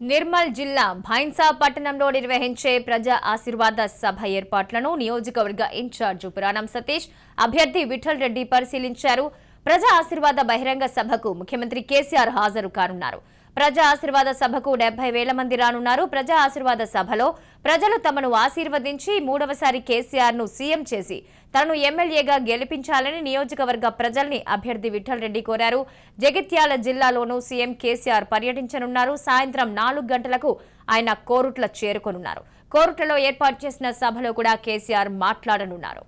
నిర్మల్ జిల్లా భైన్సా పట్టణంలో నిర్వహించే ప్రజా ఆశీర్వాద సభ ఏర్పాట్లను నియోజకవర్గ ఇన్ఛార్జ్ పురాణం సతీష్, అభ్యర్థి విఠల్ రెడ్డి పరిశీలించారు. ప్రజా ఆశీర్వాద బహిరంగ సభకు ముఖ్యమంత్రి కేసీఆర్ హాజరు కానున్నారు. ప్రజా ఆశీర్వాద సభకు 70,000 మంది రానున్నారు. ప్రజా ఆశీర్వాద సభలో ప్రజలు తమను ఆశీర్వదించి మూడవసారి కేసీఆర్ ను సీఎం చేసి తనను ఎమ్మెల్యేగా గెలిపించాలని నియోజకవర్గ ప్రజల్ని అభ్యర్థి విఠల్ రెడ్డి కోరారు. జగిత్యాల జిల్లాలోనూ సీఎం కేసీఆర్ పర్యటించనున్నారు. సాయంత్రం 4 గంటలకు ఆయన కోరుట్ల చేరుకోనున్నారు. కోరుట్లలో ఏర్పాటు చేసిన సభలో కూడా కేసీఆర్ మాట్లాడనున్నారు.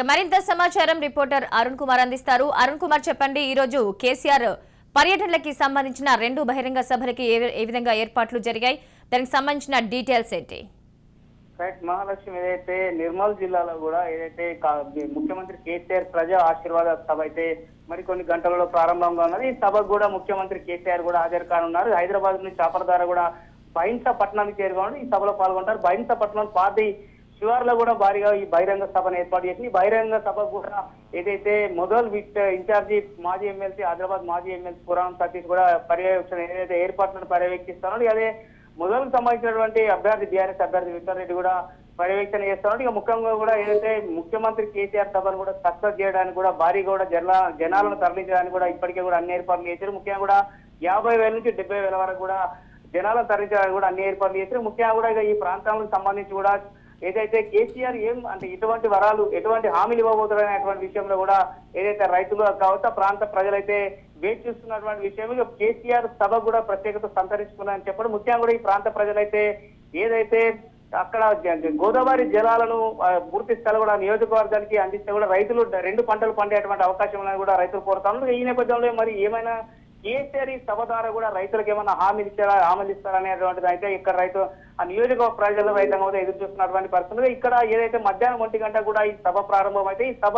మరింత సమాచారం రిపోర్టర్ అరుణ్ కుమార్ అందిస్తారు. అరుణ్ కుమార్, చెప్పండి, ఈ రోజు కేసీఆర్ పర్యటనలకి సంబంధించిన 2 బహిరంగ సభలకి ఏ విధంగా ఏర్పాట్లు జరిగాయి, దానికి సంబంధించిన డీటెయిల్స్ ఏంటి? మహాలక్ష్మి, ఏదైతే నిర్మల్ జిల్లాలో కూడా ఏదైతే ముఖ్యమంత్రి కేసీఆర్ ప్రజా ఆశీర్వాద సభ అయితే మరికొన్ని గంటలలో ప్రారంభంగా ఉన్నది. ఈ సభకు కూడా ముఖ్యమంత్రి కేసీఆర్ కూడా హాజరు కానున్నారు. హైదరాబాద్ నుంచి చాపర్ ద్వారా కూడా బైన్సా పట్టణానికి చేరుకోవడం ఈ సభలో పాల్గొంటారు. బైన్సా పట్టణం పార్టీ శివార్లో కూడా భారీగా ఈ బహిరంగ సభను ఏర్పాటు చేసింది. ఈ బహిరంగ సభ కూడా ఏదైతే ఇన్ఛార్జి మాజీ ఎమ్మెల్సీ, హైదరాబాద్ మాజీ ఎమ్మెల్సీ పురాణం సతీష్ కూడా పర్యవేక్షణ ఏదైతే ఏర్పాట్లను పర్యవేక్షిస్తారో, అదే మొదలకు సంబంధించినటువంటి అభ్యర్థి బీఆర్ఎస్ అభ్యర్థి విఠల్ రెడ్డి కూడా పర్యవేక్షణ చేస్తున్నారు. ఇక ముఖ్యంగా కూడా ఏదైతే ముఖ్యమంత్రి కేసీఆర్ సభను కూడా సక్సెస్ చేయడానికి కూడా భారీగా కూడా జనాలను తరలించడానికి కూడా ఇప్పటికే కూడా అన్ని ఏర్పాట్లు చేశారు. ముఖ్యంగా కూడా 50,000 నుంచి 70,000 వరకు కూడా జనాలను తరలించడానికి కూడా అన్ని ఏర్పాట్లు చేశారు. ముఖ్యంగా కూడా ఇక ఈ ప్రాంతాలకు సంబంధించి కూడా ఏదైతే కేసీఆర్ ఎటువంటి వరాలు, ఎటువంటి హామీలు ఇవ్వబోతున్నారనేటువంటి విషయంలో కూడా ఏదైతే రైతులు కావచ్చు ప్రాంత ప్రజలైతే వేచి చూస్తున్నటువంటి విషయం. కేసీఆర్ సభ కూడా ప్రత్యేకత సంతరించుకున్నారని చెప్పడం. ముఖ్యంగా కూడా ఈ ప్రాంత ప్రజలైతే ఏదైతే అక్కడ గోదావరి జలాలను పూర్తి స్థలం కూడా నియోజకవర్గానికి అందిస్తే కూడా రైతులు 2 పంటలు పండేటువంటి అవకాశం కూడా రైతులు కోరుతారు. ఈ నేపథ్యంలో మరి ఏమైనా కేసీఆర్ సభ ద్వారా కూడా రైతులకు ఏమైనా హామీలు ఇస్తారనేటువంటిది అయితే ఇక్కడ రైతు ఆ నియోజకవర్గ ప్రజలు రైతాంగం ఎదురు చూస్తున్నటువంటి పరిస్థితులు. ఇక్కడ ఏదైతే మధ్యాహ్నం 1 గంట కూడా ఈ సభ ప్రారంభం అయితే ఈ సభ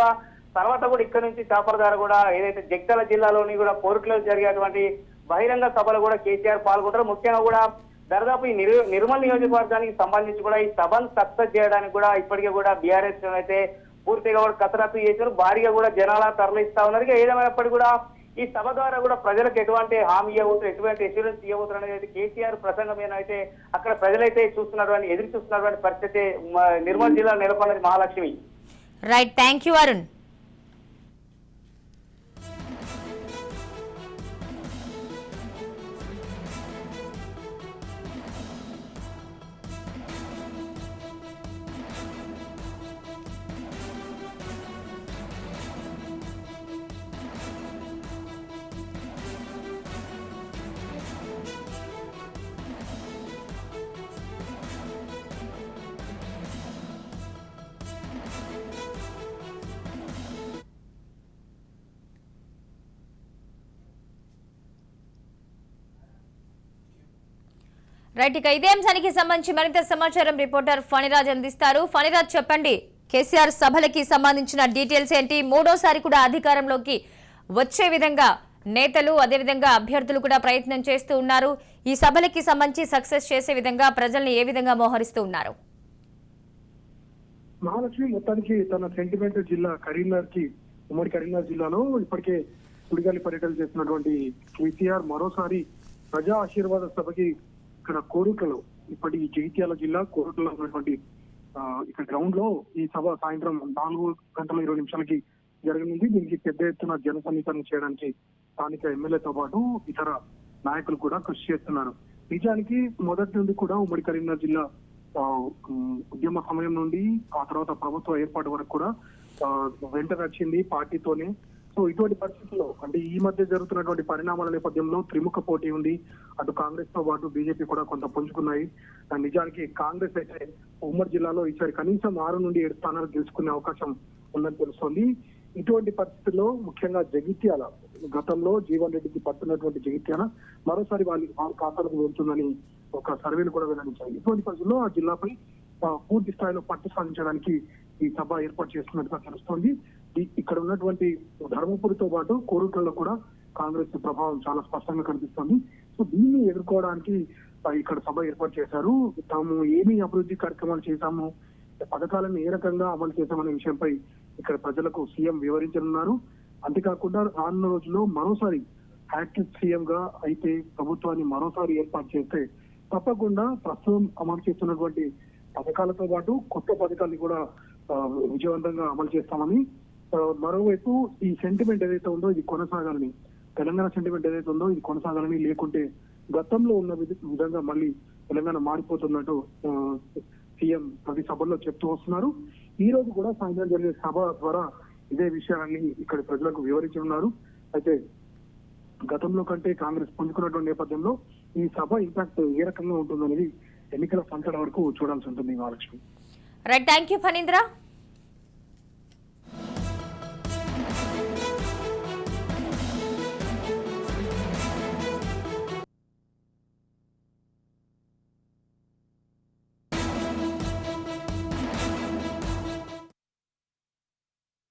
తర్వాత కూడా ఇక్కడ నుంచి చాపర్ ద్వారా కూడా ఏదైతే జగిత్యాల జిల్లాలోని కూడా కోరుట్లలో జరిగేటువంటి బహిరంగ సభలు కూడా కేసీఆర్ పాల్గొంటారు. ముఖ్యంగా కూడా దాదాపు ఈ నిర్మల్ నియోజకవర్గానికి సంబంధించి కూడా ఈ సభను సక్సెస్ చేయడానికి కూడా ఇప్పటికే కూడా బీఆర్ఎస్ అయితే పూర్తిగా కూడా కసరత్తు చేశారు. భారీగా కూడా జనాల తరలిస్తా ఉన్నారు. ఏదేమైనప్పటికీ కూడా ఈ సభ ద్వారా కూడా ప్రజలకు ఎటువంటి హామీ ఇవ్వబోతున్నారు, ఎటువంటి అష్యూరెన్స్ ఇవ్వబోతున్నారు అనేది కేసీఆర్ ప్రసంగం అయితే అక్కడ ప్రజలైతే చూస్తున్నటువంటి ఎదురు చూస్తున్నటువంటి పరిస్థితి నిర్మల్ జిల్లా నెలకొన్నది. Mahalakshmi, right, thank you Arun. Right, ఇక ఇదే అంశానికి సంబంధించి మరింత సమాచారం రిపోర్టర్ ఫణిరాజ్ అందిస్తారు. ఫణిరాజ్, చెప్పండి, కేసీఆర్ సభలకి సంబంధించిన డీటెయిల్స్ ఏంటి? మూడోసారి కూడా అధికారంలోకి వచ్చే విధంగా నేతలు అదేవిధంగా అభ్యర్థులు కూడా ప్రయత్నం చేస్తూ ఉన్నారు. ఈ సభలకి సంబంధించి సక్సెస్ చేసే విధంగా ప్రజల్ని ఏ విధంగా మోహరిస్తూ ఉన్నారు? మహాలక్ష్మి, మొత్తానికి తన సెంటిమెంట్ జిల్లా ఉమ్మడి కరీంనగర్ జిల్లాలో ఇప్పటికే సుడిగాలి పర్యటన చేస్తున్నటువంటి కేసీఆర్ మరోసారి ప్రజా ఆశీర్వాద సభకి ఇక్కడ కోరుట్లలో, ఇప్పటి జగిత్యాల జిల్లా కోరుట్లలో ఉన్నటువంటి ఇక్కడ గ్రౌండ్ లో ఈ సభ సాయంత్రం 4:20 జరగనుంది. దీనికి పెద్ద ఎత్తున జన సమీకరణ చేయడానికి స్థానిక ఎమ్మెల్యేతో పాటు ఇతర నాయకులు కూడా కృషి చేస్తున్నారు. నిజానికి మొదటి నుండి కూడా ఉమ్మడి కరీంనగర్ జిల్లా ఉద్యమ సమయం నుండి ఆ తర్వాత ప్రభుత్వ ఏర్పాటు వరకు కూడా వెంట నచ్చింది పార్టీతోనే. సో ఇటువంటి పరిస్థితుల్లో అంటే ఈ మధ్య జరుగుతున్నటువంటి పరిణామాల నేపథ్యంలో త్రిముఖ పోటీ ఉంది. అటు కాంగ్రెస్ తో పాటు బీజేపీ కూడా కొంత పుంజుకున్నాయి. నిజానికి కాంగ్రెస్ అయితే ఉమ్మడి జిల్లాలో ఈసారి కనీసం 6 నుండి 7 స్థానాలు గెలుచుకునే అవకాశం ఉందని తెలుస్తోంది. ఇటువంటి పరిస్థితుల్లో ముఖ్యంగా జగిత్యాల, గతంలో జీవన్ రెడ్డికి పట్టున్నటువంటి జగిత్యాల మరోసారి వాళ్ళ ఖాతాలకు వెళ్తుందని ఒక సర్వేలు కూడా వెల్లడించాయి. ఇటువంటి పరిస్థితుల్లో ఆ జిల్లాపై పూర్తి స్థాయిలో పట్టు సాధించడానికి ఈ సభ ఏర్పాటు చేస్తున్నట్టుగా తెలుస్తోంది. ఇక్కడ ఉన్నటువంటి ధర్మపురితో పాటు కోరుట్లలో కూడా కాంగ్రెస్ ప్రభావం చాలా స్పష్టంగా కనిపిస్తోంది. సో సో దీన్ని ఎదుర్కోవడానికి ఇక్కడ సభ ఏర్పాటు చేశారు. తాము ఏమి అభివృద్ధి కార్యక్రమాలు చేశాము, పథకాలను ఏ రకంగా అమలు చేశామనే విషయంపై ఇక్కడ ప్రజలకు సీఎం వివరించనున్నారు. అంతేకాకుండా రానున్న రోజుల్లో మరోసారి హ్యాట్రిక్ సీఎం గా అయితే ప్రభుత్వాన్ని మరోసారి ఏర్పాటు చేస్తే తప్పకుండా ప్రస్తుతం అమలు చేస్తున్నటువంటి పథకాలతో పాటు కొత్త పథకాన్ని కూడా విజయవంతంగా అమలు చేస్తామని, మరోవైపు ఈ సెంటిమెంట్ ఏదైతే ఉందో ఇది కొనసాగాలని, తెలంగాణ సెంటిమెంట్ ఏదైతే ఉందో ఇది కొనసాగాలని, లేకుంటే గతంలో ఉన్న విధంగా మళ్ళీ తెలంగాణ మారిపోతున్నట్టు సీఎం ప్రతి సభల్లో చెప్తూ వస్తున్నారు. ఈ రోజు కూడా సాయంత్రం జరిగే సభ ద్వారా ఇదే విషయాన్ని ఇక్కడ ప్రజలకు వివరించనున్నారు. అయితే గతంలో కంటే కాంగ్రెస్ పుంజుకున్నటువంటి నేపథ్యంలో ఈ సభ ఇంపాక్ట్ ఏ రకంగా ఉంటుందనేది ఎన్నికల ఫలితాల వరకు చూడాల్సి ఉంటుంది Mahalakshmi. Right, thank you Phanindra.